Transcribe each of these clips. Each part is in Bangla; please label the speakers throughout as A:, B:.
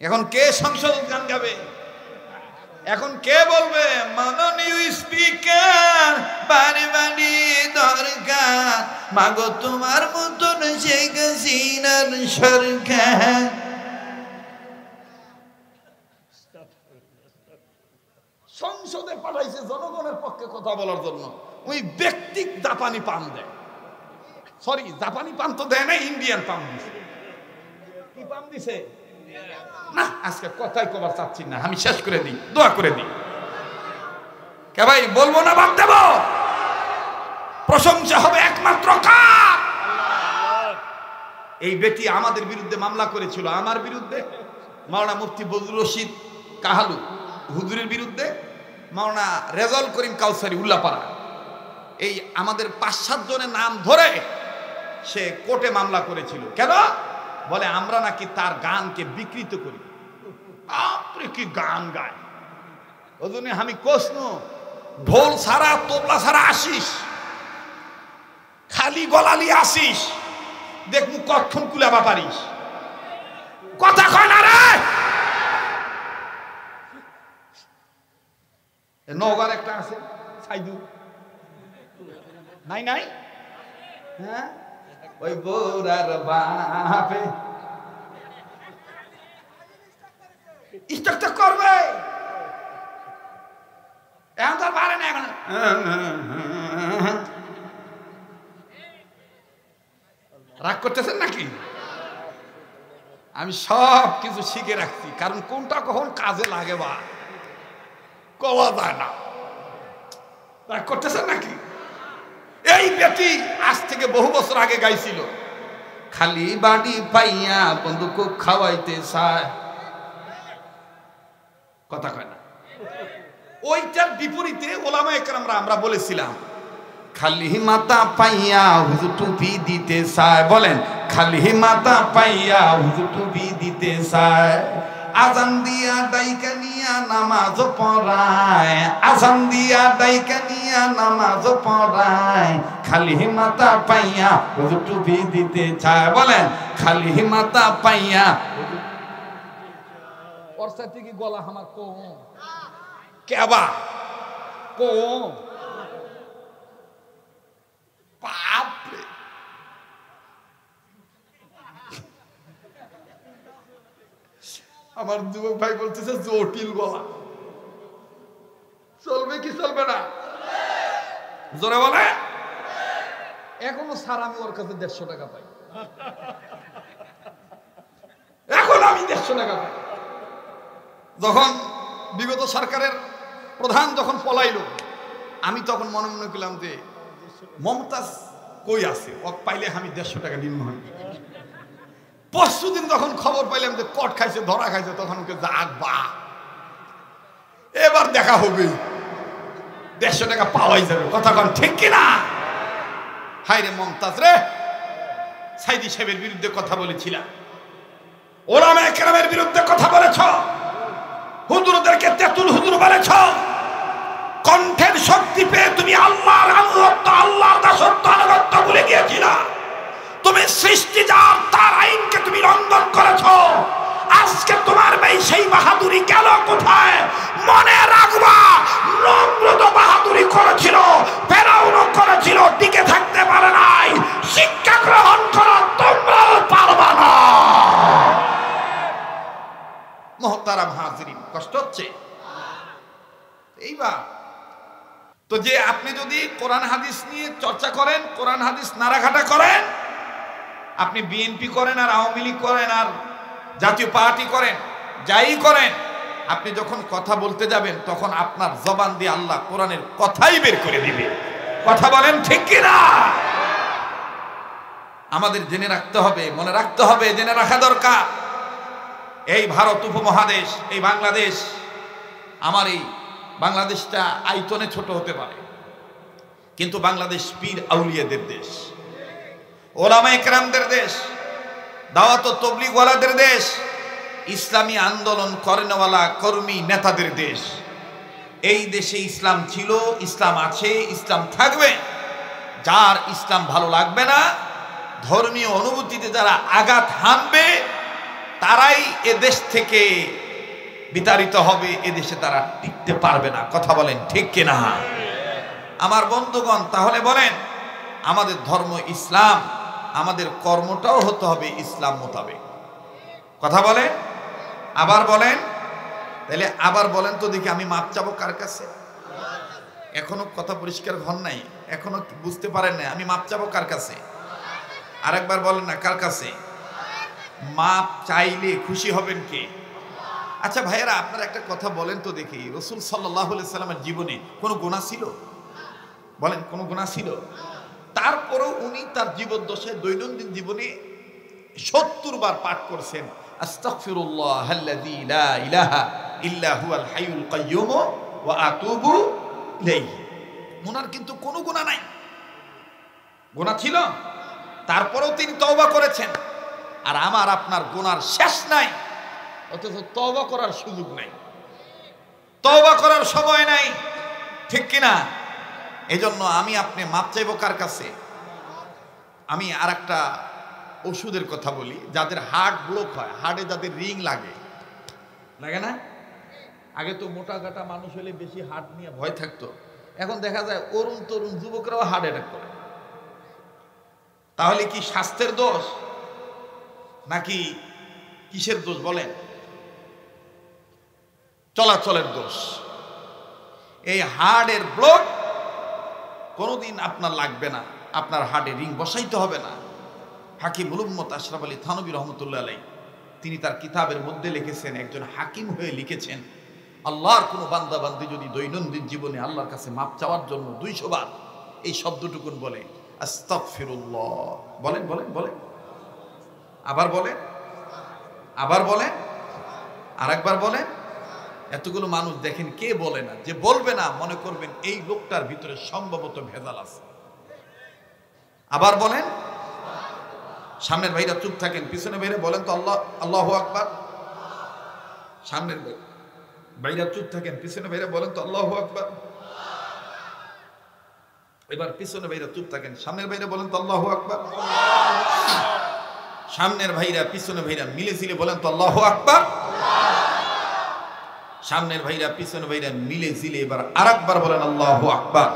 A: এখন কে সংসদ গান গাবে? এখন কে বলবে মাননীয় স্পিকার বাড়ি বাড়ি দরকার, মাগো তোমার মতন শেখ হাসিনার সরকার? সংসদে পাঠাইছে জনগণের পক্ষে কথা বলার জন্য, ওই ব্যক্তিক জাপানি পান দেয়। সরি, জাপানি পান তো দেয় না, ইন্ডিয়ান পান দিছে। কি পান দিছে? না, আজকে কথাই কবার চাচ্ছি না, আমি শেষ করে দিই, দোয়া করে দিই। কে ভাই বলবো না বাদ দেব? প্রশংসা হবে একমাত্র কার? এই বেটি আমাদের বিরুদ্ধে মামলা করেছিল, আমার বিরুদ্ধে, মাওলানা মুফতি বজলুর রশিদ কাহালু হুজুরের বিরুদ্ধে, মাওলানা রেজাউল করিম কাউসারি উল্লাপাড়া, এই আমাদের ৫-৭ জনের নাম ধরে সে কোর্টে মামলা করেছিল। কেন? বলে আমরা নাকি তার গানকে বিকৃত করি। আপনি কি গান গায়? ওই জন্য আমি কোশ্ন ঢোল ছাড়া তবলা ছাড়া আসিস, খালি গলালি আসিস, দেখবো কখন কুলাবা পারিস। কথা কয় না রে। নওগাঁর একটা আছে সাইদু, নাই নাই, হ্যাঁ, ওই বোরার বাপে স্টক করবে, এখন তো পারে না। এখন রাগ করতেছেন নাকি? আমি সব কিছু শিখে রাখছি, কারণ কোনটা কখন কাজে লাগে বা কওয়া যায় না। রাগ করতেছেন নাকি? এই বেটি আজ থেকে বহু বছর আগে গাইছিল, খালি বাড়ি পাইয়া বন্ধুক খাওয়াইতে চায়। কথা কয় না। ওইটার বিপরীতে ওলামায়ে কেরামরা আমরা বলেছিলাম, খালি মাথা পাইয়া হুজুর টুপি দিতে চায়। বলেন, খালি মাথা পাইয়া হুজুর টুপি দিতে চায়। আজান দিয়া ডাইকা নিয়া নামাজ পড়ায়, আজান দিয়া ডাইকা নিয়া নামাজ পড়ায়, খালি মাথা পাইয়া হুজুর টুপি দিতে চায়। বলেন, খালি মাথা পাইয়া। ওর সাথে কি গলা আমার কম কেবা কম? বাপরে, আমার যুবক ভাই বলতেছে জটিল গলা। চলবে কি চলবে না? জোরে বলে। এখনো স্যার আমি ওর কাছে 150 টাকা পাই, এখন আমি 150 টাকা পাই। যখন বিগত সরকারের প্রধান যখন পলাইলো, আমি তখন মনে মনে করলাম যে মমতাজ কই আছে, ও পাইলে আমি 150 টাকা নিম্ন হই। পরশুদিন যখন খবর পাইলাম যে কট খাইছে, ধরা খাইছে, তখন ওকে যাক বা এবার দেখা হবে, 150 টাকা পাওয়াই যাবে। কথা কন ঠিক কিনা? হাই রে মমতাজ রে, সাইদি সাহেবের বিরুদ্ধে কথা বলেছিলাম, ওলামায়ে কেরামের বিরুদ্ধে কথা বলেছ, হুজুরদেরকে তেতুল হুজুর বলেছ, কণ্ঠের শক্তি পেয়ে তুমি আল্লাহর আনুগত্য, আল্লাহর দাসত্ব আনুগত্য ভুলে গিয়েছিলা। তুমি সৃষ্টি যার তার আইনকে তুমি লঙ্ঘন করেছ। আজকে তোমার ভাই সেই বাহাদুরি গেল কোথায়? মনে রাখবা, নমরুদ বাহাদুরি করেছিল, ফেরাউনও করেছিল, টিকে থাকতে পারে নাই। শিক্ষা গ্রহণ করো, তোমরাও পারবা না। মুহতারাম হাজিরিন, কষ্ট হচ্ছে এইবার তো যে আপনি যদি কোরআন হাদিস নিয়ে চর্চা করেন, কোরআন হাদিস নাড়াঘাটা করেন, আপনি বিএনপি করেন আর আওয়ামী লীগ করেন আর জাতীয় পার্টি করেন, যাই করেন, আপনি যখন কথা বলতে যাবেন তখন আপনার জবান দিয়ে আল্লাহ কোরআনের কথাই বের করে দিবে। কথা বলেন ঠিক কিনা? আমাদের জেনে রাখতে হবে, মনে রাখতে হবে, জেনে রাখা দরকার। এই ভারত উপমহাদেশ, এই বাংলাদেশ, আমার এই বাংলাদেশটা আয়তনে ছোট হতে পারে, কিন্তু বাংলাদেশ পীর আউলিয়াদের দেশ, ওলামায়ে কেরামদের দেশ, দাওয়াত ও তাবলীগ ওয়ালাদের দেশ, ইসলামী আন্দোলন করেনওয়ালা কর্মী নেতাদের দেশ। এই দেশে ইসলাম ছিল, ইসলাম আছে, ইসলাম থাকবে। যার ইসলাম ভালো লাগবে না, ধর্মীয় অনুভূতিতে যারা আঘাত হানবে, তারাই এ দেশ থেকে বিতাড়িত হবে, এদেশে তারা টিকতে পারবে না। কথা বলেন ঠিক কিনা? আমার বন্ধুগণ, তাহলে বলেন আমাদের ধর্ম ইসলাম, আমাদের কর্মটাও হতে হবে ইসলাম মোতাবেক। কথা বলেন, আবার বলেন। তাহলে আবার বলেন তো দেখি, আমি মাপ চাবো কার কাছে? এখনো কথা পরিষ্কার হন নাই, এখনো বুঝতে পারেন না। আমি মাপ চাবো কার কাছে? আরেকবার বলেন না, কার কাছে? মাপ চাইলে খুশি হবেন কে? আচ্ছা ভাইয়েরা, আপনারা একটা কথা বলেন তো দেখি, রাসূল সাল্লাল্লাহু আলাইহি সাল্লামের জীবনে কোনো গুনাহ ছিল? বলেন, কোনো গুনাহ ছিল? তারপরেও উনি তার জীবদ্দশায় দৈনন্দিন জীবনে 70 বার পাঠ করছেন আস্তাগফিরুল্লাহাল্লাযী লা ইলাহা ইল্লা হুয়াল হাইয়ুল কাইয়্যুম ওয়া আতুবু ইলাইহি। ওনার কিন্তু কোনো গুনাহ নাই। গুনাহ ছিল, তারপরেও তিনি তওবা করেছেন। আর আমার আপনার গুনার শেষ নাই, অথচ তওবা করার সুযোগ নাই, তওবা করার সময় নাই, ঠিক কিনা? এজন্য আমি আপনি মাপ চাইব কার কাছে? আমি আর একটা ওষুধের কথা বলি, যাদের হার্ট ব্লক হয়, হার্টে যাদের রিং লাগে, লাগে না? আগে তো মোটা গাটা মানুষ হলে বেশি হার্ট নিয়ে ভয় থাকতো, এখন দেখা যায় অরুণ তরুণ যুবকরাও হার্ট অ্যাটাক করে। তাহলে কি স্বাস্থ্যের দোষ নাকি কিসের দোষ বলেন? চলাচলের দোষ। এই হার্টের ব্লক কোনোদিন আপনার লাগবে না, আপনার হার্টে রিং বসাইতে হবে না। হাকিমুল উম্মত আশরাফ আলী থানভী রহমতুল্লাহ আলাইহি তিনি তার কিতাবের মধ্যে লিখেছেন, একজন হাকিম হয়ে লিখেছেন, আল্লাহর কোনো বান্দা বান্দি যদি দৈনন্দিন জীবনে আল্লাহর কাছে মাপ চাওয়ার জন্য 200 বার এই শব্দটুকুন বলে, আস্তাগফিরুল্লাহ, বলেন বলেন বলেন, আবার বলেন, আবার বলেন, আরেকবার বলেন। এতগুলো মানুষ দেখেন, কে বলে না? যে বলবে না মনে করবেন এই লোকটার ভিতরে সম্ভবত ভেজাল আছে। আবার বলেন। সামনের ভাইরা চুপ থাকেন, পিছনে ভাইরা বলেন তো আল্লাহ, আল্লাহু আকবার। সামনের ভাইরা চুপ থাকেন, পিছনে ভাইরা বলেন তো আল্লাহু আকবার। এবার পিছনে ভাইরা চুপ থাকেন, সামনের ভাইরা বলেন তো আল্লাহু আকবার। সামনের ভাইরা পিছনে ভাইরা মিলে ঝিলে বলেন তো আল্লাহু আকবার। সামনের ভাইরা পিছনে ভাইরা মিলে ঝিলে এবার আরেকবার বলেন আল্লাহু আকবার।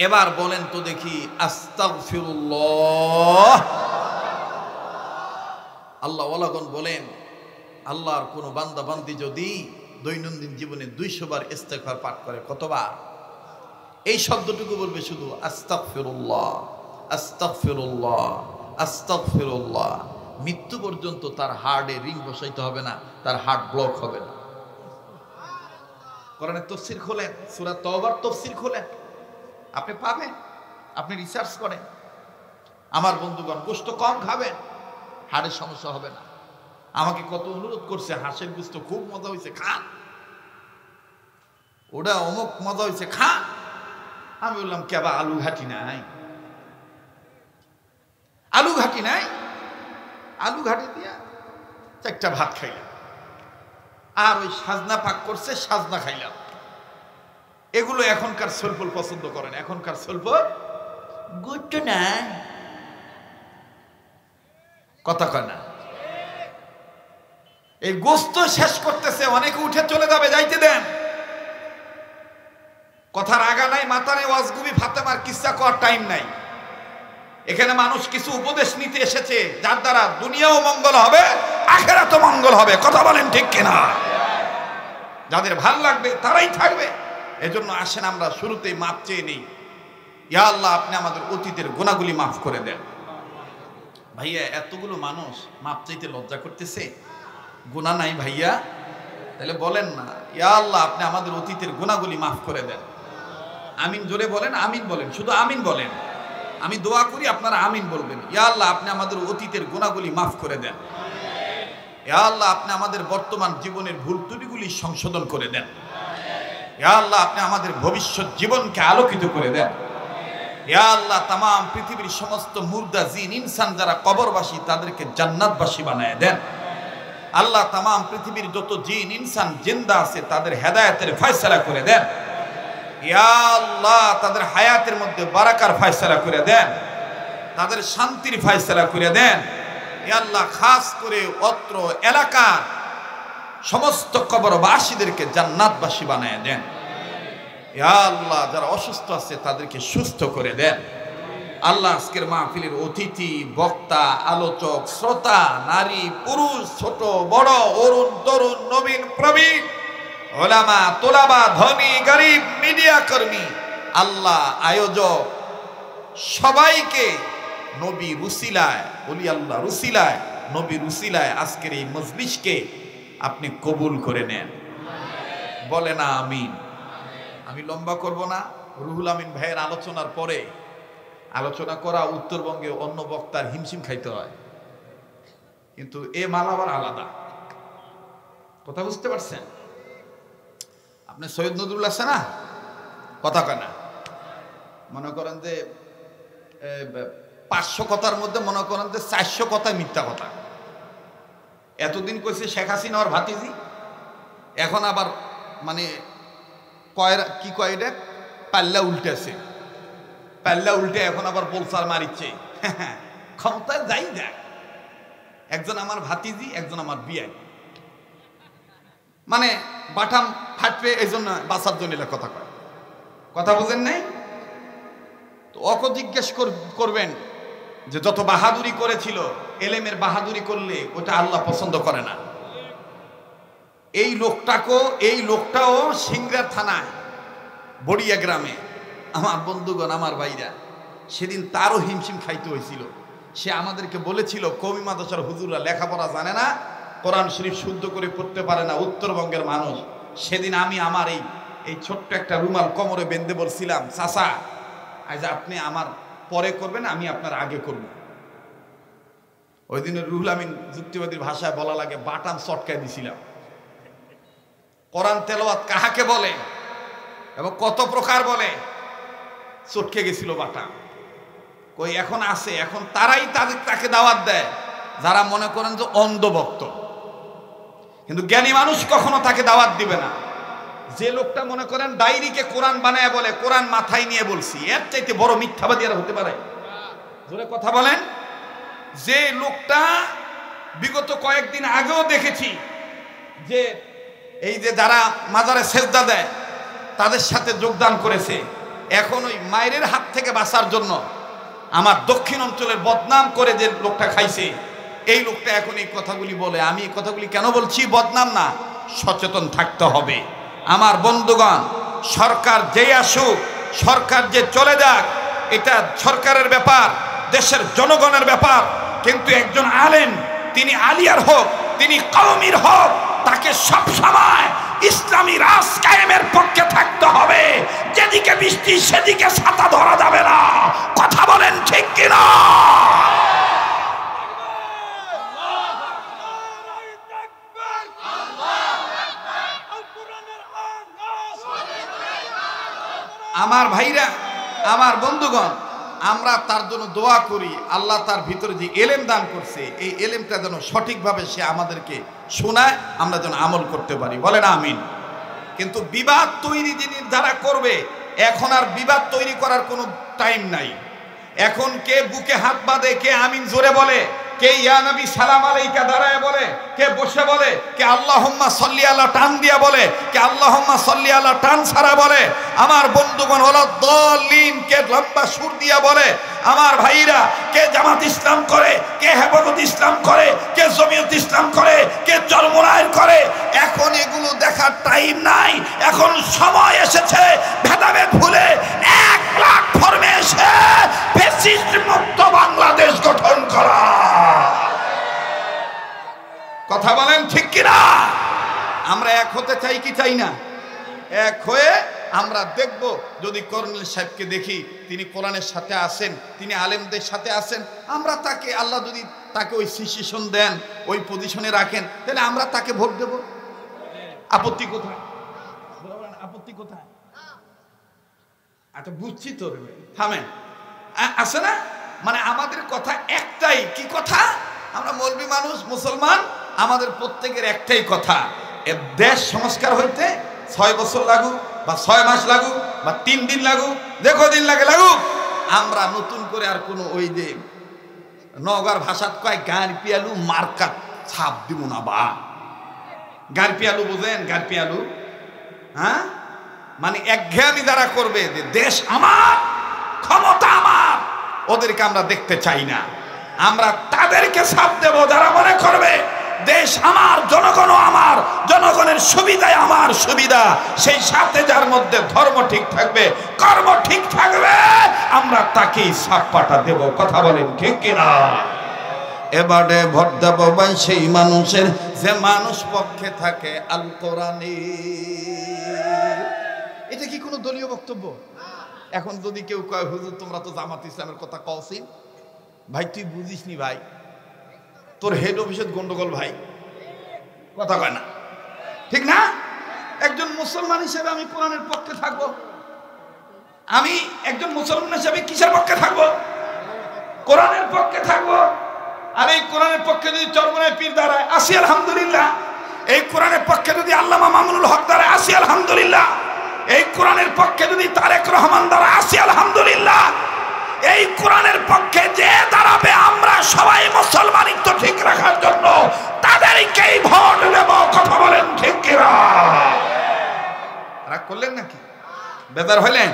A: এবার বলেন তো দেখি আস্তাগফিরুল্লাহ। আল্লাহ ওয়ালাগণ বলেন, আল্লাহর কোন বান্দা বান্দি যদি দৈনন্দিন জীবনে 200 বার ইস্তেগফার পাঠ করে, কতবার? এই শব্দটুকু বলবে শুধু আস্তাগফিরুল্লাহ, আস্তাগফিরুল্লাহ, আস্তাগফিরুল্লাহ, মৃত্যু পর্যন্ত তার হার্টে রিং বসাইতে হবে না, তার হার্ট ব্লক হবে না। কোরআনের তাফসীর খোলেন, সূরা তাওবার তাফসীর খোলেন, আপনি পাবেন। আপনি রিসার্চ করেন। আমার বন্ধুগণ, গোশত কম খাবেন, হাড়ের সমস্যা হবে না। আমাকে কত অনুরোধ করছে, হাঁসের গোশত খুব মজা হয়েছে, খান। ওটা অমুক মজা হয়েছে, খান। আমি বললাম, কেবা আলু ঘাটি নাই? আলু ঘাটি নাই? আলু ঘাটি দিয়া 4টা ভাত খাইলাম, আর ওই সাজনা পাক করছে, সাজনা খাইলাম। এগুলো এখনকার সলফল পছন্দ করেন। এখনকার সলফল গুড না, কথা কয় না। এই গোস্ত শেষ করতেছে, অনেকে উঠে চলে যাবে, যাইতে দেন। কথার আগা নাই, মাথা নেই, ওয়াজগুবি ফাতেমার কিসসা করার টাইম নাই। এখানে মানুষ কিছু উপদেশ নিতে এসেছে, যার দ্বারা দুনিয়াও মঙ্গল হবে, আখিরাতও মঙ্গল হবে। কথা বলেন ঠিক কিনা? যাদের ভাল লাগবে তারাই থাকবে। এজন্য আসেন আমরা শুরুতেই মাপ চেয়ে নেই, ইয়া আল্লাহ আপনি আমাদের অতীতের গুনাহগুলি মাফ করে দেন। ভাইয়া, এতগুলো মানুষ মাপ চাইতে লজ্জা করতেছে, গুনাহ নাই ভাইয়া? তাহলে বলেন না, ইয়া আল্লাহ আপনি আমাদের অতীতের গুনাহগুলি মাফ করে দেন। আমিন জোরে বলেন, আমিন বলেন, শুধু আমিন বলেন। আমি দোয়া করি, আপনারা আমিন বলবেন। ইয়া আল্লাহ আপনি আমাদের অতীতের গুনাহগুলি মাফ করে দেন। ইয়া আল্লাহ আপনি আমাদের বর্তমান জীবনের ভুল ত্রুটিগুলি সংশোধন করে দেন। ইয়া আল্লাহ আপনি আমাদের ভবিষ্যৎ জীবনকে আলোকিত করে দেন। ইয়া আল্লাহ তামাম পৃথিবীর সমস্ত মুর্দা জিন ইনসান যারা কবরবাসী, তাদেরকে জান্নাতবাসী বানায় দেন। আল্লাহ তামাম পৃথিবীর যত জিন ইনসান জিন্দা আছে, তাদের হেদায়েতের ফয়সালা করে দেন। ইয়া আল্লাহ তাদের হায়াতের মধ্যে বারাকার ফয়সালা করে দেন, তাদের শান্তির ফয়সালা করে দেন। এ আল্লাহ খাস করে অত্র এলাকার সমস্ত কবরবাসীদেরকে জান্নাতবাসী বানায় দেন। এ আল্লাহ যারা অসুস্থ আছে তাদেরকে সুস্থ করে দেন। আল্লাহ আজকের মাহফিলের অতিথি, বক্তা, আলোচক, শ্রোতা, নারী, পুরুষ, ছোট বড়, অরুণ তরুণ, নবীন প্রবীণ, ওলামা, তোলাবা, ধনী গরিব, মিডিয়া কর্মী, আল্লাহ আয়োজক সবাইকে নবী রুসিলায়, ওলি আল্লাহ রুসিলায়, নবী রুসিলায় আজকের এই মজলিসকে আপনি কবুল করে নেন। বলে না আমিন। আমি লম্বা করব না। রুহুল আমিন ভাইয়ের আলোচনার পরে আলোচনা করা উত্তরবঙ্গে অন্য বক্তার হিমশিম খাইতে হয়, কিন্তু এ মাল আবার আলাদা। কথা বুঝতে পারছেন? আপনি সৈয়দ নজরুল আছে না, কথা কয় না, মনে করেন যে 500 কথার মধ্যে মনে করেন যে 400 কথা মিথ্যা কথা। এতদিন কইছে শেখ হাসিনা আর ভাতিজি, এখন আবার মানে কি কয় এটা পাল্লা উল্টেছে, পাল্লা উল্টে এখন আবার বোলসার মারিচ্ছে। ক্ষমতা যাই দেখ, একজন আমার ভাতিজি, একজন আমার বিয়াই, মানে বাটাম ফাটবে, এই জন্য বাসার জন্য কথা কয়। কথা বুঝেন নাই তো? অক জিজ্ঞেস করবেন যে যত বাহাদুরি করেছিল, এলেমের বাহাদুরি করলে ওটা আল্লাহ পছন্দ করে না। এই লোকটাও সিংড়ার থানায় বড়িয়া গ্রামে, আমার বন্ধুগণ, আমার ভাইরা, সেদিন তারও হিমশিম খাইতে হয়েছিল। সে আমাদেরকে বলেছিল কওমি মাদ্রাসার হুজুররা লেখাপড়া জানে না, কোরআন শরীফ শুদ্ধ করে পড়তে পারে না উত্তরবঙ্গের মানুষ। সেদিন আমি আমার এই ছোট্ট একটা রুমাল কোমরে বেঁধে বলছিলাম, চাচা আজ আপনি আমার পরে করবেন, আমি আপনার আগে করব। ওই দিনে রুহুল আমিন যুক্তিবাদীর ভাষায় বলা লাগে বাটাম চটকায় দিছিলাম। কোরআন তেলাওয়াত কাহাকে বলে এবং কত প্রকার বলে, চটকে গেছিল বাটাম। কই এখন আছে, এখন তারাই তাকে দাওয়াত দেয় যারা মনে করেন যে অন্ধভক্ত, কিন্তু জ্ঞানী মানুষ কখনো তাকে দাওয়াত দিবে না। যে লোকটা মনে করেন ডায়েরিকে কোরআন বানায় বলে কোরআন মাথায় নিয়ে বলছি, এর চাইতে বড় মিথ্যাবাদী আর হতে পারে? জোরে কথা বলেন। যে লোকটা বিগত কয়েকদিন আগেও দেখেছি যে এই যে যারা মাজারে সেজদা দেয় তাদের সাথে যোগদান করেছে, এখন ওই মায়ের হাত থেকে বাঁচার জন্য আমার দক্ষিণ অঞ্চলের বদনাম করে যে লোকটা খাইছে, এই লোকটা এখন এই কথাগুলি বলে। আমি এই কথাগুলি কেন বলছি? বদনাম না, সচেতন থাকতে হবে। আমার বন্ধুগণ, সরকার যেই আসুক, সরকার যে চলে যাক, এটা সরকারের ব্যাপার, দেশের জনগণের ব্যাপার, কিন্তু একজন আলেম, তিনি আলিয়ার হোক, তিনি কওমির হোক, তাকে সব সময় ইসলামী রাজ কায়েমের পক্ষে থাকতে হবে। যেদিকে বৃষ্টি সেদিকে ছাতা ধরা যাবে না। কথা বলেন ঠিক কিনা? আমার ভাইরা, আমার বন্ধুগণ, আমরা তার জন্য দোয়া করি, আল্লাহ তার ভিতরে যে এলেম দান করছে, এই এলেমটা যেন সঠিকভাবে সে আমাদেরকে শোনায়, আমরা যেন আমল করতে পারি। বলেন আমিন। কিন্তু বিবাদ তৈরি যারা করবে, এখন আর বিবাদ তৈরি করার কোনো টাইম নাই। এখন কে বুকে হাত বাঁধে, কে আমিন জোরে বলে, কে ইয়া নবী সালাম আলাইকা দাঁড়ায় বলে, কে বসে বলে, কে আল্লাহুম্মা সাল্লি আলা টান দিয়া বলে, কে আল্লাহুম্মা সাল্লি আলা টান ছাড়া বলে। আমার বন্ধুগণ, ওয়ালা দাল্লিন কে লম্বা সুর দিয়া বলে। আমার ভাইরা, কে জামাত ইসলাম করে, কে হেফাজত ইসলাম করে, কে জমিয়ত ইসলাম করে, কে চরমোনায়ের করে। এখন এগুলো দেখার টাইম নাই। এখন সময় এসেছে ভেদাভেদ ভুলে 1 লাখ ফর্মে এসে ফ্যাসিস্ট মুক্ত বাংলাদেশ গঠন করা। কথা বলেন ঠিক কিনা? আমরা এক হতে চাই কি চাই না? এক হয়ে আমরা দেখব, যদি কর্নেল সাহেবকে দেখি তিনি কোরআনের সাথে আছেন, তিনি আলেমদের সাথে আছেন, আমরা তাকে, আল্লাহ যদি তাকে ওই সিচুয়েশন দেন, ওই পজিশনে রাখেন, তাহলে আমরা তাকে ভোট দেব। আপত্তি কোথায়? আপত্তি কোথায়? আচ্ছা বুঝছি তো, থামেন। আছে না? মানে আমাদের কথা একটাই। কি কথা? আমরা মৌলবি মানুষ, মুসলমান, আমাদের প্রত্যেকের একটাই কথা, এ দেশ সংস্কার হইতে 6 বছর লাগুক বা 6 মাস লাগুক বা 3 দিন লাগুক, দেখো দিন লাগুক, আমরা নতুন করে আর কোনো ওই যে নগর ভাষাত কয় গাঁর পিয়ালু মার্কাত ছাপ দিব না বা। গাঁর পিয়ালু বুঝেন? গাঁর পিয়ালু, হ্যাঁ, মানে একঘেয়েমি যারা করবে যে দেশ আমার, ক্ষমতা আমার, ওদেরকে আমরা দেখতে চাই না। আমরা তাদেরকে ছাপ দেব যারা মনে করবে দেশ আমার, জনগণ আমার, জনগণের সুবিধায় আমার সুবিধা। সেই সাথে যার মধ্যে ধর্ম ঠিক থাকবে, কর্ম ঠিক থাকবে, আমরা তাকেই ছাপ্পাটা দেব। কথা বলেন ঠিক কিনা? এবারে ভোট দেব ভাই সেই মানুষের যে মানুষ পক্ষে থাকে আল কোরআনে। এটা কি কোনো দলীয় বক্তব্য? এখন যদি কেউ কয় হুজুর তোমরা তো জামাত ইসলামের কথা কওছি, ভাই তুই বুঝিস নি ভাই, তোর হেড অফিসের গন্ডগোল ভাই, কথা কয় না, ঠিক না? একজন মুসলমান হিসেবে আমি কোরআনের পক্ষে থাকবো। আমি একজন মুসলমান হিসেবে কিসের পক্ষে থাকবো? কোরআনের পক্ষে থাকবো। আর এই কোরআনের পক্ষে যদি চরমনায় পীর দাঁড়ায়, আসি আলহামদুলিল্লাহ। এই কোরআনের পক্ষে যদি আল্লামা মামুনুল হক দাঁড়ায়, আসি আলহামদুলিল্লাহ। এই কোরআনের পক্ষে যদি তারেক রহমান দাঁড়ায়, আসি আলহামদুলিল্লাহ। এই কোরআনের পক্ষে যে দাঁড়াবে, আমরা সবাই মুসলমানিত্ব ঠিক রাখার জন্য তাদেরকেই ভোট দেব। কথা বলেন ঠিক কিনা? রাগ করলেন নাকি? বেদার হইলেন?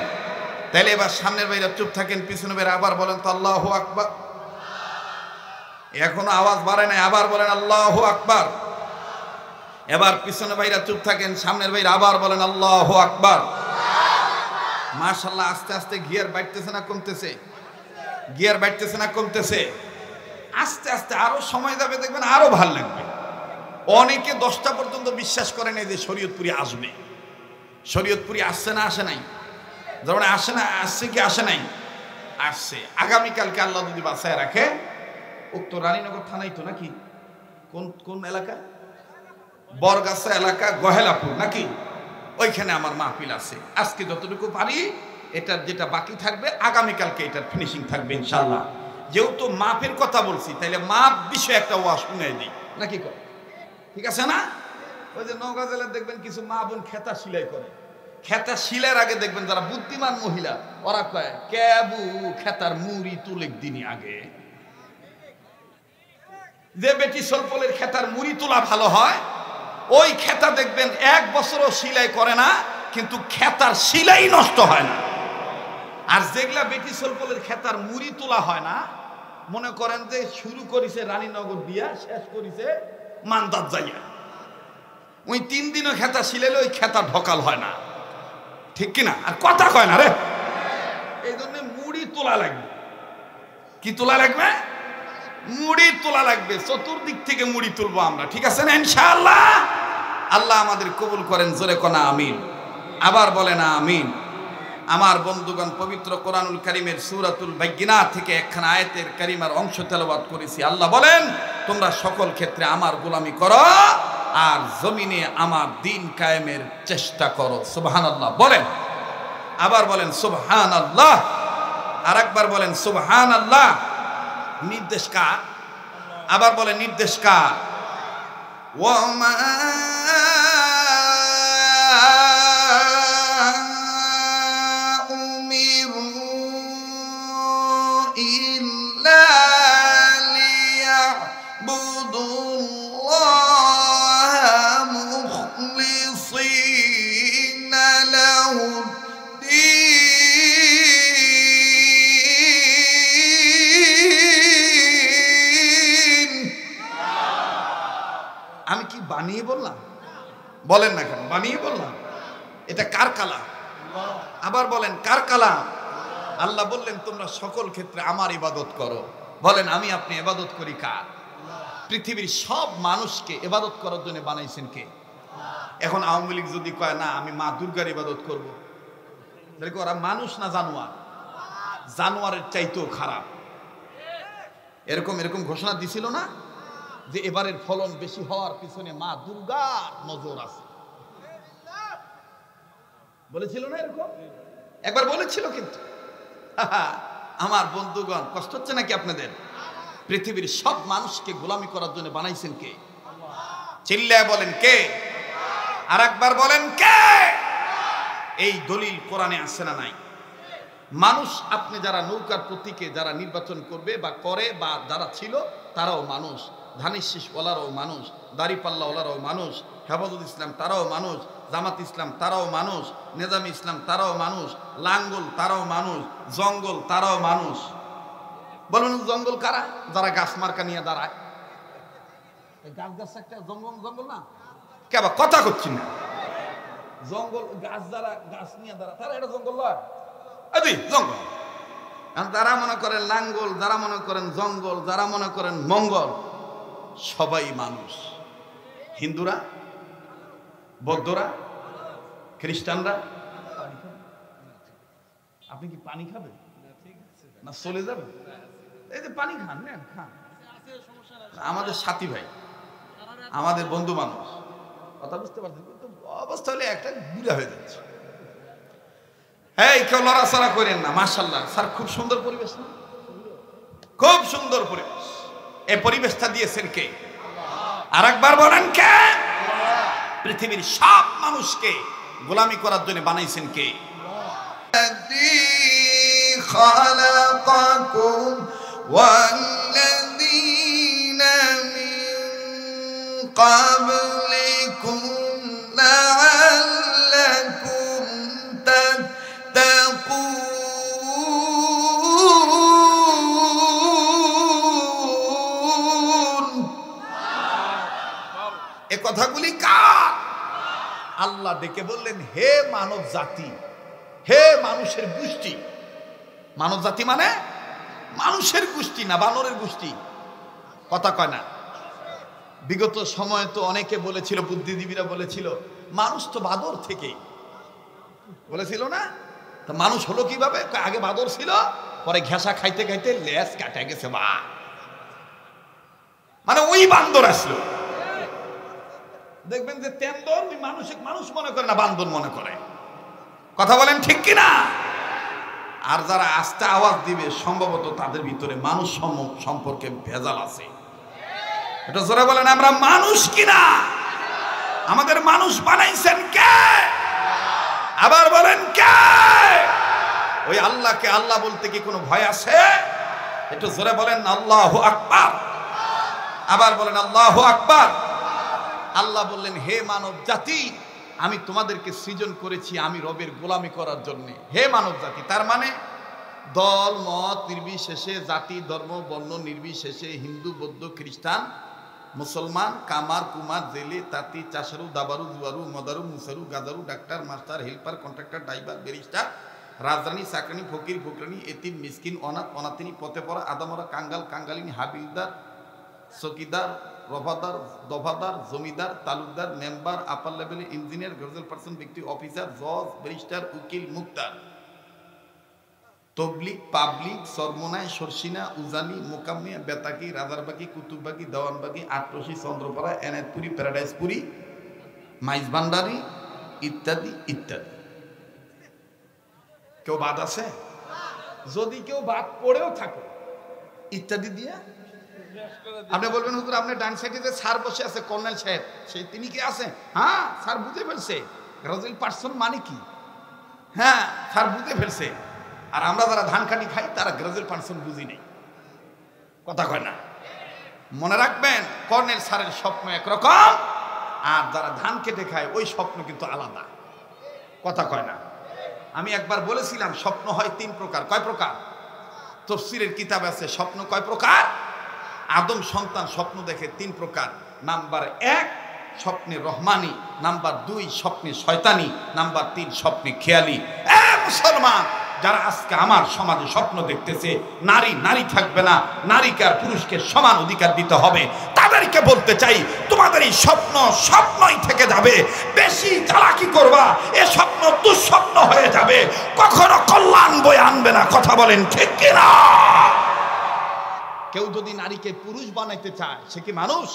A: তাইলে এবার সামনের বাইরে চুপ থাকেন, পিছনে বাইরে আবার বলেন তো আল্লাহু আকবার। এখনো আওয়াজ বাড়ে নাই, আবার বলেন আল্লাহু আকবার। এবার পিছনে বাইরে চুপ থাকেন, সামনের বাইরে আবার বলেন আল্লাহু আকবার। মাশাআল্লাহ, আস্তে আস্তে গিয়ার বাড়তেছে না কমতেছে? গিয়ার বাড়তেছে না কমতেছে? আস্তে আস্তে আরো সময় যাবে, দেখবেন আরো ভালো লাগবে। অনেকে 10টা পর্যন্ত বিশ্বাস করে নাই যে শরীয়তপুরি আসবে। শরীয়তপুরি আসছে না আসে নাই? যেমন আসে না, আসছে কি আসে নাই? আসছে। আগামীকালকে আল্লাহ যদি বাঁচায় রাখে, উক্ত রানীনগর থানায় তো নাকি কোন কোন এলাকা, বরগাছা এলাকা, গহেলাপুর নাকি, ওইখানে আমার মাহফিল আছে। আজকে যতটুকু পারি, এটার যেটা বাকি থাকবে আগামীকালকে এটার ফিনিশিং থাকবে ইনশাল্লাহ। যেহেতু মাপের কথা বলছি, তাইলে মাপ বিষয়ে একটা ওয়াজ শুনাই দিই নাকি? ঠিক আছে না? ওই যে নওগাঁ জেলার দেখবেন কিছু মা বোন খেতা সিলাই করে। খেতা সিলাইয়ের আগে দেখবেন যারা বুদ্ধিমান মহিলা, ওরা কয় কেবু খেতার মুড়ি তুলেক দিনই আগে। যে বেটি সলপলের খেতার মুড়ি তোলা ভালো হয়, ওই খেতা দেখবেন 1 বছরও সিলাই করে না, কিন্তু খেতার সিলাই নষ্ট হয় না। আর যেগুলা বেটি সলপলের খেতার মুড়ি তোলা হয় না, মনে করেন যে শুরু করেছে রানীনগর দিয়া, শেষ করেছে মান্দাত যাইয়া, ওই 3 দিনও খেতা সিলাইলে ওই খেতা ঢকাল হয় না, ঠিক কিনা? আর কথা কয় না রে। এই জন্য মুড়ি তোলা লাগবে। কি তোলা লাগবে? মুড়ি তোলা লাগবে। চতুর্দিক থেকে মুড়ি তুলবো আমরা, ঠিক আছে না ইনশাআল্লাহ? আল্লাহ আমাদের কবুল করেন। জোরে কোনা আমিন। আবার বলেন আমিন। আমার বন্ধুগণ, পবিত্র কোরআনুল কারীমের সূরাতুল বাইয়িনা থেকে একখানা আয়াতের কারিমার অংশ তেলাওয়াত করেছি। আল্লাহ বলেন, তোমরা সকল ক্ষেত্রে আমার গোলামি করো আর জমিনে আমার দিন কায়েমের চেষ্টা করো। সুবহানাল্লাহ বলেন। আবার বলেন সুবহানাল্লাহ। আরেকবার বলেন সুবহানাল্লাহ। নির্দেশ কার? আবার বলেন নির্দেশ কার? ওয়ামা উমিরু ইল্লা লিয়াবুদুল্লাহা মুখলিসিনা লাহুদ। আমি কি বানিয়ে বললাম? বলেন না কেন বানিয়ে বললাম? এটা কার কালাম? আবার বলেন কার কালাম? আল্লাহ বললেন তোমরা সকল ক্ষেত্রে আমার ইবাদত করো। বলেন আমি আপনি ইবাদত করি কার? পৃথিবীর সব মানুষকে ইবাদত করার জন্য বানাইছেন কে? এখন আওয়ামী লীগ যদি কয় না আমি মা দুর্গার ইবাদত করব, তাহলে ওরা মানুষ না জানোয়ার? জানোয়ারের চাইতেও খারাপ। এরকম ঘোষণা দিছিল না যে এবারের ফলন বেশি হওয়ার পিছনে মা দুর্গার নজর আছে? বলেছিল না এরকম? একবার বলেছিল কিন্তু। আমার বন্ধুগণ, কষ্ট হচ্ছে নাকি আপনাদের? পৃথিবীর সব মানুষকে গোলামি করার জন্য বানাইছেন কে? চিল্লায় বলেন কে? আর একবার বলেন কে? এই দলিল কোরআনে আছে না নাই? মানুষ আপনি যারা নৌকার প্রতীকে যারা নির্বাচন করবে বা করে বা যারা ছিল তারাও মানুষ, ধানের শীষওয়ালারাও মানুষ, দাড়িপাল্লাওয়ালারাও মানুষ, হেফাজত ইসলাম তারাও মানুষ, জামাত ইসলাম তারাও মানুষ, নেজামি ইসলাম তারাও মানুষ, লাঙ্গল তারাও মানুষ, জঙ্গল তারাও মানুষ। বলুন জঙ্গল কারা? যারা গাছ মার্কা নিয়ে দাঁড়ায়। গাছ গাছ একটা জঙ্গল, জঙ্গল না কেবা কথা করছি না। জঙ্গল গাছ যারা গাছ নিয়ে দাঁড়ায় তারা এটা জঙ্গল নয়, জঙ্গল। যারা মনে করেন লাঙ্গল, যারা মনে করেন জঙ্গল, যারা মনে করেন মঙ্গল, সবাই মানুষ। হিন্দুরা, বৌদ্ধরা, খ্রিস্টানরা। আপনি কি পানি খাবেন না চলে যাবেন? এই যে পানি খান, নেন খান। আমাদের সাথী ভাই, আমাদের বন্ধু মানুষ, কথা বুঝতে পারছেন? অবস্থা হলে একটা বুড়া হয়ে যাচ্ছে। এই কেউ লড়াচড়া করেন না। মাশাআল্লাহ স্যার, খুব সুন্দর পরিবেশ না? খুব সুন্দর পরিবেশ। এই পরিবেশটা দিয়েছেন কে? আর একবার বলেন কে? পৃথিবীর সব মানুষকে গোলামি করার জন্য বানাইছেন কে? খালাকাকুম ওয়াল্লাযীনা মিন ক্বাবলিকুম লাআল্লাকুম তাত্তাকুন। এ কথাগুলি কার? আল্লাহ ডেকে বললেন, হে মানব জাতি, হে মানুষের গোষ্ঠী। মানব জাতি মানে মানুষের গোষ্ঠী না বানরের গোষ্ঠী। কথা কয় না। বিগত সময়ে তো অনেকে বলেছিল, বুদ্ধিজীবীরা বলেছিল মানুষ তো বাদর থেকে বলেছিল না? তো মানুষ হলো কিভাবে? আগে বাদর ছিল, পরে ঘেঁষা খাইতে খাইতে লেজ কাটা গেছে। বা মানে ওই বান্দর আসলো। দেখবেন যে তেন্দর মানুষ মনে করে না, বান্দর মনে করে। কথা বলেন ঠিক কিনা? আর যারা আস্তে আওয়াজ দিবে সম্ভবত তাদের ভিতরে মানুষ সম্পর্কে ভেজাল আছে। এটা জোরে বলেন আমরা মানুষ কিনা? আমাদের মানুষ বানাইছেন কে? আবার বলেন কে? ওই আল্লাহকে আল্লাহ বলতে কি কোনো ভয় আছে? একটু জোরে বলেন আল্লাহু আকবার। আবার বলেন আল্লাহু আকবার। আল্লাহ বললেন, হে মানব জাতি, আমি তোমাদেরকে সৃজন করেছি আমি রবের গোলামি করার জন্য। হে মানব জাতি, তার মানে দল মত নির্বিশেষে, জাতি ধর্ম বর্ণ নির্বিশেষে, হিন্দু বৌদ্ধ খ্রিস্টান মুসলমান, কামার কুমার জেলে তাঁতি চাষারু দাবারু জুয়ারু মদারু মুসারু গাজারু doctor master helper contractor driver barrister রাজধানী চাকরানি ফকির ফকরানি এতিম মিসকিন অনাথ অনাথিনী পথে পড়া আদামরা কাঙ্গাল কাঙ্গালিনী হাবিলদার চকিদার রফাদার দফাদার জমিদার তালুকদার মেম্বার আপার লেভেলের ইঞ্জিনিয়ার গজল পার্সন ব্যক্তি অফিসার জজ ব্যারিস্টার উকিল মুক্তার তবলিক পাবলিক সরমনায় সরসিনা উজানি মোকাম্মিয়া বেতাকি রাজারবাগি কুতুববাগি দেওয়ানবাগি আটরশি চন্দ্রপাড়া এনায়তপুরি প্যারাডাইসপুরি মাইজভান্ডারি ইত্যাদি ইত্যাদি। কেউ বাদ আছে? যদি কেউ বাদ পড়েও থাকে ইত্যাদি দিয়ে আপনি বলবেন হুজুর আপনার ডান সাইডে যে স্যার বসে আছে কর্নেল সাহেব, সেই তিনি কি আছে? হ্যাঁ স্যার বুঝে ফেলছে গ্রাজুয়েট পার্সন মানে কি। হ্যাঁ স্যার বুঝে ফেলছে। আর আমরা যারা ধান কাটি খাই তারা গ্রাজুয়েট পার্সন বুঝি নেই। কথা কয় না? মনে রাখবেন, কর্নেল স্যারের স্বপ্ন একরকম, আর যারা ধান কেটে খায় ওই স্বপ্ন কিন্তু আলাদা। কথা কয় না? আমি একবার বলেছিলাম স্বপ্ন হয় তিন প্রকার। কয় প্রকার? তাফসীরের কিতাব আছে স্বপ্ন কয় প্রকার। আদম সন্তান স্বপ্ন দেখে তিন প্রকার। নাম্বার 1 স্বপ্নে রহমানি, নাম্বার 2 স্বপ্নে শয়তানি, নাম্বার 3 স্বপ্নে খেয়ালি। মুসলমান যারা আজকে আমার সমাজে স্বপ্ন দেখতেছে নারী নারী থাকবে না, নারীকে আর পুরুষকে সমান অধিকার দিতে হবে, তাদেরকে বলতে চাই তোমাদের এই স্বপ্ন স্বপ্নই থেকে যাবে। বেশি চালাকি করবা এ স্বপ্ন দুঃস্বপ্ন হয়ে যাবে, কখনো কল্যাণ বয়ে আনবে না। কথা বলেন ঠিক কিনা? কেউ যদি নারীকে পুরুষ বানাইতে চায় সে কি মানুষ?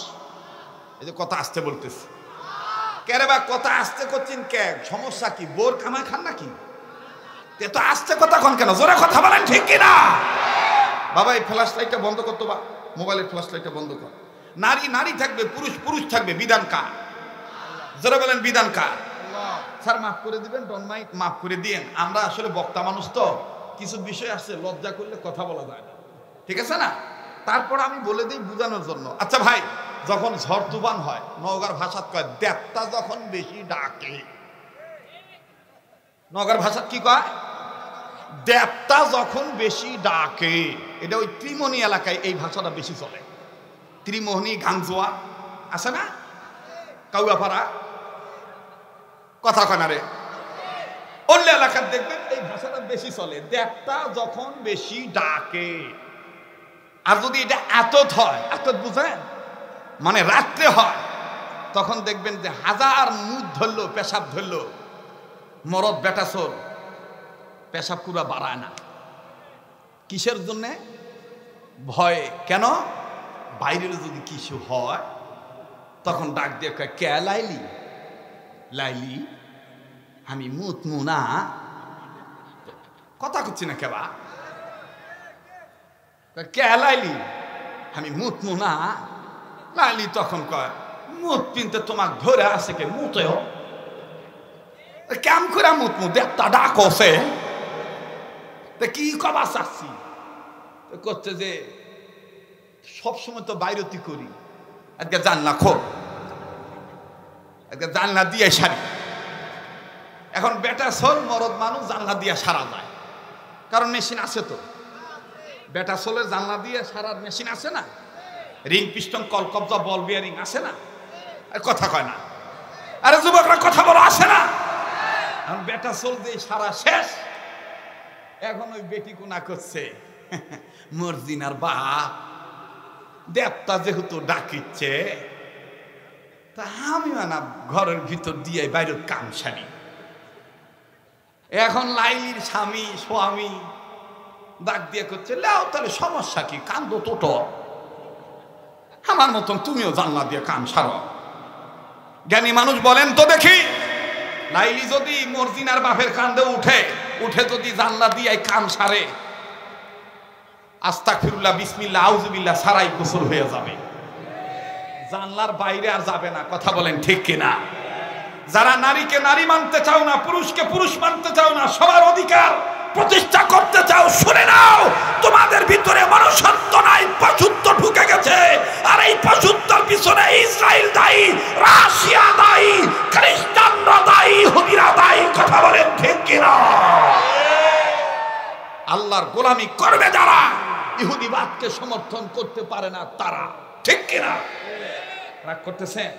A: এই যে কথা আসতে বলতেছে কেরে বা কথা আসতে করছেন কে? সমস্যা কি? বোর কামাই খান নাকি? এত আসতে কথা কোন কেন? জোরে কথা বলেন ঠিক কিনা? বাবা এই ফ্ল্যাশ লাইটটা বন্ধ করতো, বা মোবাইলের ফ্ল্যাশ লাইটটা বন্ধ কর। নারী নারী থাকবে, পুরুষ পুরুষ থাকবে, বিধান কার? জোরে বলেন বিধান কার? স্যার মাফ করে দিবেন, ডন মাইক মাফ করে দিয়েন, আমরা আসলে বক্তা মানুষ তো কিছু বিষয় আছে লজ্জা করলে কথা বলা যায় না, ঠিক আছে না? তারপর আমি বলে দিই বোঝানোর জন্য। আচ্ছা ভাই, যখন ঝড় তুফান হয়, নওগাঁর ভাষাত কয় দেবতা যখন বেশি ডাকে। নওগাঁর ভাষাত কি কয়? দেবতা যখন বেশি ডাকে। এটা ওই ত্রিমোহনী এলাকায় এই ভাষাটা বেশি চলে। ত্রিমোহনী, গাংজোয়া আছে না, কাউয়াপাড়া, কথা কয় না রে, অন্য এলাকার দেখবেন এই ভাষাটা বেশি চলে। দেবতা যখন বেশি ডাকে। আর যদি এটা এতত হয়, এতত বুঝেন মানে রাত্রে হয়, তখন দেখবেন যে হাজার মুখ ধরলো, পেশাব ধরলো, মরদ বেটা চোর পেশাব পুরা বাড়ায় না। কিসের জন্যে? ভয়ে। কেন? বাইরের যদি কিছু হয় তখন ডাক দিয়ে কয়, কে লাইলি? লাইলি আমি মুতমু না। কথা করছি না কেবা? কে লাইলি? আমি মুতমু না। লাইলি তখন কয়, মুত পিনতে তোমাক ধরে আছে কে? মুতেও কেম করে মুতমু? দেবতা ডাকছে। কি কবা চাচ্ছি করছে যে সবসময় তো বাইরতি করি, আজকে জানলা খোল, আজকে জানলা দিয়ে সারি। এখন বেটা সোল মরদ মানুষ জানলা দিয়ে সারা যায়, কারণ মেশিন আছে তো। বেটা সোলের জানলা দিয়ে সারার মেশিন আছে না? রিং পিস্টন, কলকবজা, বল বিয়ারিং আছে না? কথা কয় না। আরে যুবকরা কথা বলো, আসে না? এখন বেটা সোল দিয়ে সারা শেষ। এখন ওই বেটি কোনা করছে, মর্জিনার বাপ দেবতা যেহেতু ডাকিচ্ছে, তা আমি না ঘরের ভিতর দিয়ে বাইরের কাম সারি। এখন লাইলির স্বামী ডাক দিয়ে করছে, লেও তাহলে সমস্যা কি? কান্দো তোটো, আমার মতন তুমিও জানলা দিয়ে কাম সারো। জ্ঞানী মানুষ বলেন তো দেখি, লাইলি যদি মর্জিনার বাপের কান্দে উঠে যদি জানলা দিয়ে কাম সারে, আস্তাগফিরুল্লাহ, বিসমিল্লাহ, আউযুবিল্লাহ সারাই গোসল হয়ে যাবে, জানলার বাইরে আর যাবে না। কথা বলেন ঠিক কিনা? যারা নারীকে নারী মানতে চাও না, পুরুষকে পুরুষ মানতে চাও না, সবার অধিকার প্রতিষ্ঠা করতে চাও, শুনে নাও, তোমাদের ভিতরে মনুষ্যত্ব নাই, পশুত্ব ঢুকে গেছে। আর এই পশুত্বের পিছনে ইসরায়েল দায়ী, রাশিয়া দায়ী, খ্রিস্টানরা দায়ী, ইহুদিরা দায়ী। কথা বলেন ঠিক কিনা? আল্লাহর গোলামি করবে যারা, ইহুদিবাদকে সমর্থন করতে পারে না তারা, ঠিক কিনা? রাগ করতেছেন?